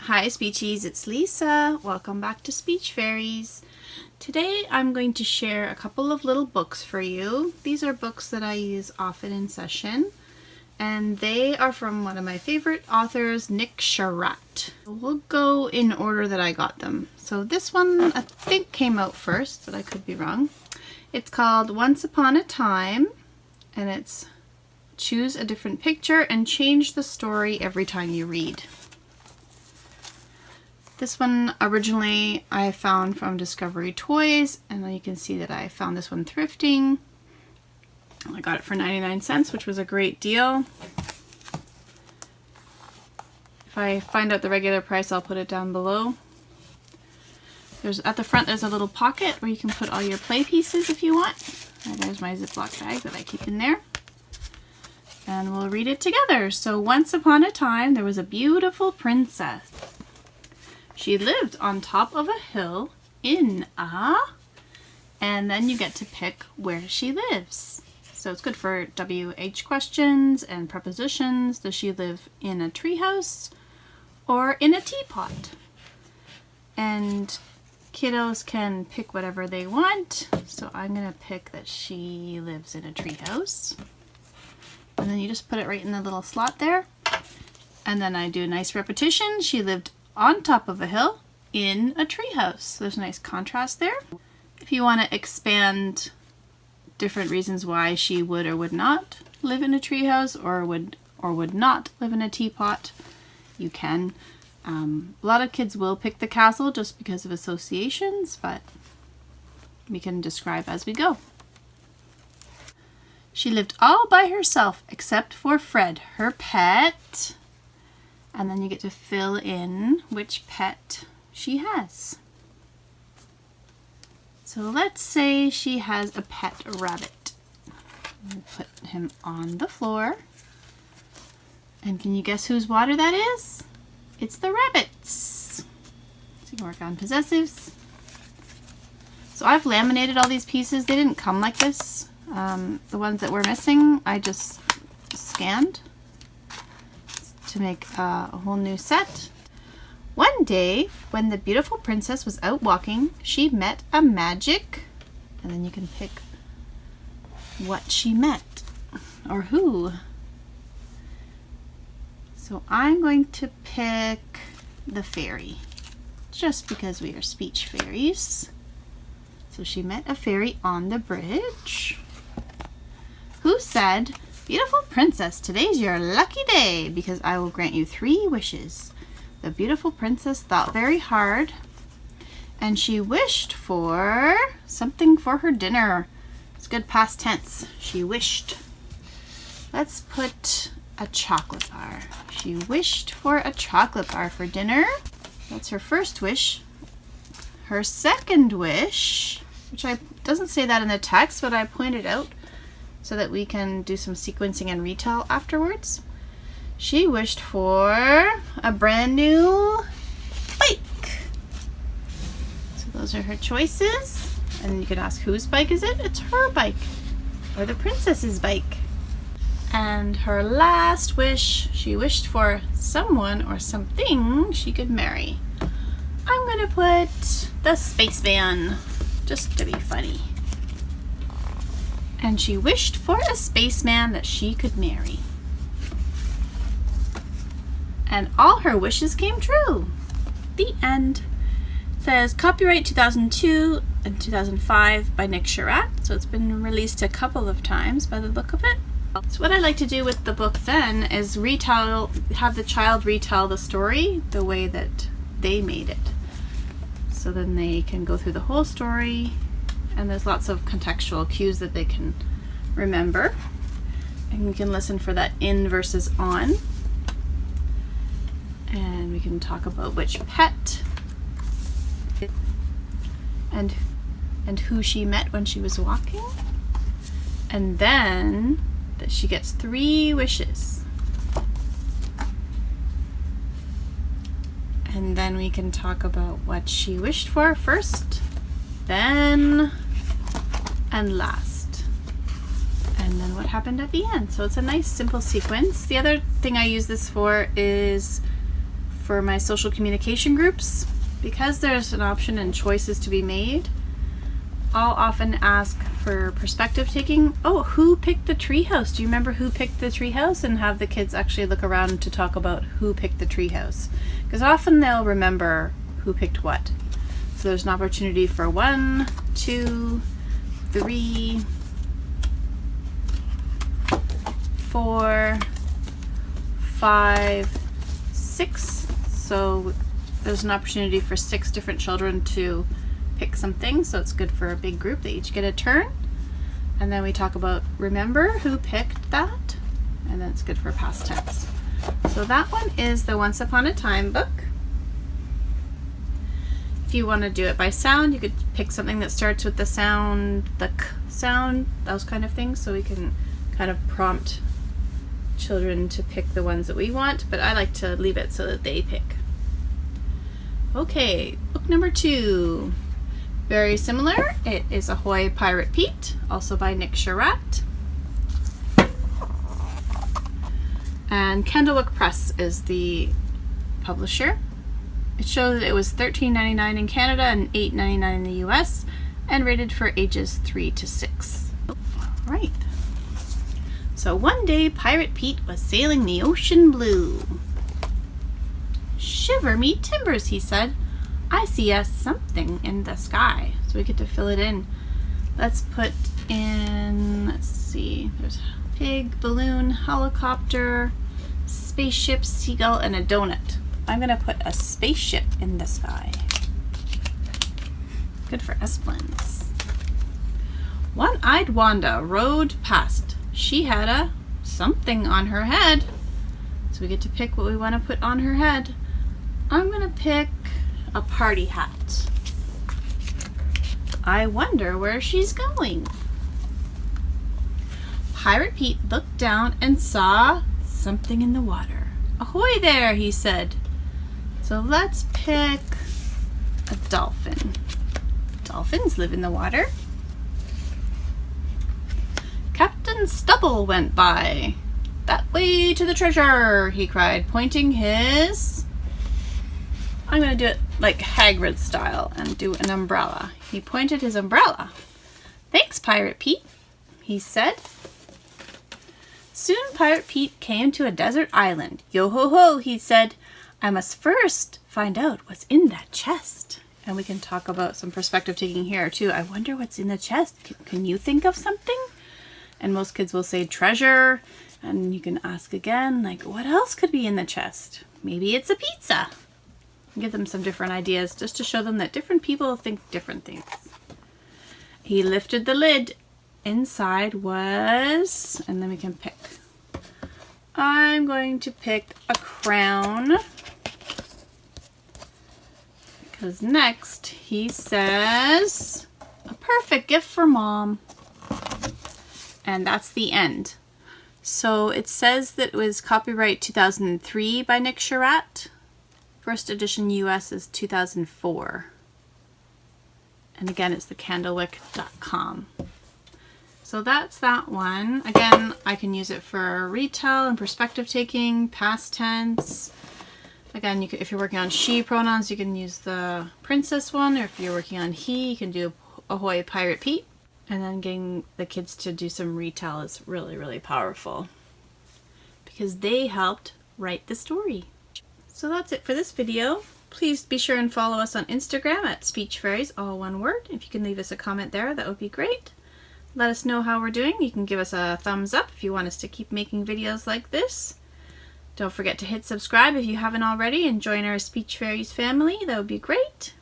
Hi Speechies, it's Lisa. Welcome back to Speech Fairies. Today I'm going to share a couple of little books for you. These are books that I use often in session, and they are from one of my favorite authors, Nick Sharratt. We'll go in order that I got them. So this one I think came out first, but I could be wrong. It's called Once Upon a Time, and it's choose a different picture and change the story every time you read. This one originally I found from Discovery Toys, and then you can see that I found this one thrifting. I got it for 99 cents, which was a great deal. If I find out the regular price, I'll put it down below. At the front there's a little pocket where you can put all your play pieces if you want. And there's my Ziploc bag that I keep in there. And we'll read it together. So once upon a time there was a beautiful princess. She lived on top of a hill in a, and then you get to pick where she lives. So it's good for WH questions and prepositions. Does she live in a treehouse or in a teapot? And kiddos can pick whatever they want. So I'm going to pick that she lives in a treehouse. And then you just put it right in the little slot there. And then I do a nice repetition. She lived on top of a hill in a treehouse. There's a nice contrast there. If you want to expand different reasons why she would or would not live in a treehouse or would not live in a teapot, you can. A lot of kids will pick the castle just because of associations, but we can describe as we go. She lived all by herself except for Fred, her pet. And then you get to fill in which pet she has. So let's say she has a pet rabbit. Put him on the floor. And can you guess whose water that is? It's the rabbit's. So you can work on possessives. So I've laminated all these pieces. They didn't come like this. The ones that were missing, I just scanned to make a whole new set. One day, when the beautiful princess was out walking, she met a magic, and then you can pick what she met, or who. So I'm going to pick the fairy, just because we are speech fairies. So she met a fairy on the bridge, who said, "Beautiful princess, today's your lucky day because I will grant you 3 wishes." The beautiful princess thought very hard and she wished for something for her dinner. It's good past tense. She wished. Let's put a chocolate bar. She wished for a chocolate bar for dinner. That's her first wish. Her second wish, which doesn't say that in the text, but I pointed out so that we can do some sequencing and retell afterwards. She wished for a brand new bike. So those are her choices. And you can ask, whose bike is it? It's her bike, or the princess's bike. And her last wish, she wished for someone or something she could marry. I'm gonna put the spaceman, just to be funny. And she wished for a spaceman that she could marry. And all her wishes came true. The end. It says copyright 2002 and 2005 by Nick Sharratt. So it's been released a couple of times by the look of it. So what I like to do with the book then is have the child retell the story the way that they made it. So then they can go through the whole story, and there's lots of contextual cues that they can remember. And you can listen for that in versus on. And we can talk about which pet and who she met when she was walking. And then that she gets 3 wishes. And then we can talk about what she wished for first, then, and last. And then what happened at the end. So it's a nice simple sequence. The other thing I use this for is for my social communication groups, because there's an option and choices to be made, I'll often ask for perspective taking. Oh, who picked the treehouse? Do you remember who picked the treehouse? And have the kids actually look around to talk about who picked the treehouse, because often they'll remember who picked what. So there's an opportunity for 1, 2, 3, 4, 5, 6. So there's an opportunity for 6 different children to pick something, so it's good for a big group. They each get a turn, and then we talk about remember who picked that, and then it's good for past tense. So that one is the Once Upon a Time book. If you want to do it by sound, you could pick something that starts with the sound, the k sound, those kind of things, so we can kind of prompt children to pick the ones that we want, but I like to leave it so that they pick. Okay, book number 2. Very similar. It is Ahoy Pirate Pete, also by Nick Sharratt. And Candlewick Press is the publisher. It shows that it was $13.99 in Canada and $8.99 in the US, and rated for ages 3 to 6. All right. So one day Pirate Pete was sailing the ocean blue. "Shiver me timbers," he said. "I see a something in the sky." So we get to fill it in. Let's put in, let's see, there's pig, balloon, helicopter, spaceship, seagull, and a donut. I'm gonna put a spaceship in the sky. Good for Esplins. One-eyed Wanda rode past. She had a something on her head. So we get to pick what we want to put on her head. I'm gonna pick a party hat. I wonder where she's going. Pirate Pete looked down and saw something in the water. "Ahoy there," he said. So let's pick a dolphin. Dolphins live in the water. Captain Stubble went by. "That way to the treasure," he cried, pointing his... I'm going to do it like Hagrid style and do an umbrella. He pointed his umbrella. "Thanks, Pirate Pete," he said. Soon Pirate Pete came to a desert island. "Yo-ho-ho," he said. "I must first find out what's in that chest." And we can talk about some perspective taking here too. I wonder what's in the chest. Can you think of something? And most kids will say treasure. And you can ask again, like, what else could be in the chest? Maybe it's a pizza. Give them some different ideas just to show them that different people think different things. He lifted the lid. Inside was, and then we can pick. I'm going to pick a crown, because next he says a perfect gift for Mom. And that's the end. So it says that it was copyright 2003 by Nick Sharratt. First edition US is 2004. And again, it's the candlewick.com. So that's that one. Again, I can use it for retell and perspective taking, past tense. Again, you can, if you're working on she pronouns, you can use the princess one, or if you're working on he, you can do Ahoy Pirate Pete. And then getting the kids to do some retell is really, really powerful because they helped write the story. So that's it for this video. Please be sure and follow us on Instagram at Speech Fairies, all one word. If you can leave us a comment there, that would be great. Let us know how we're doing. You can give us a thumbs up if you want us to keep making videos like this. Don't forget to hit subscribe if you haven't already and join our Speech Fairies family. That would be great.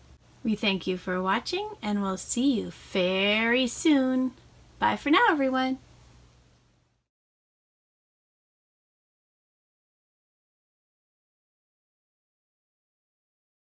We thank you for watching and we'll see you very soon. Bye for now, everyone.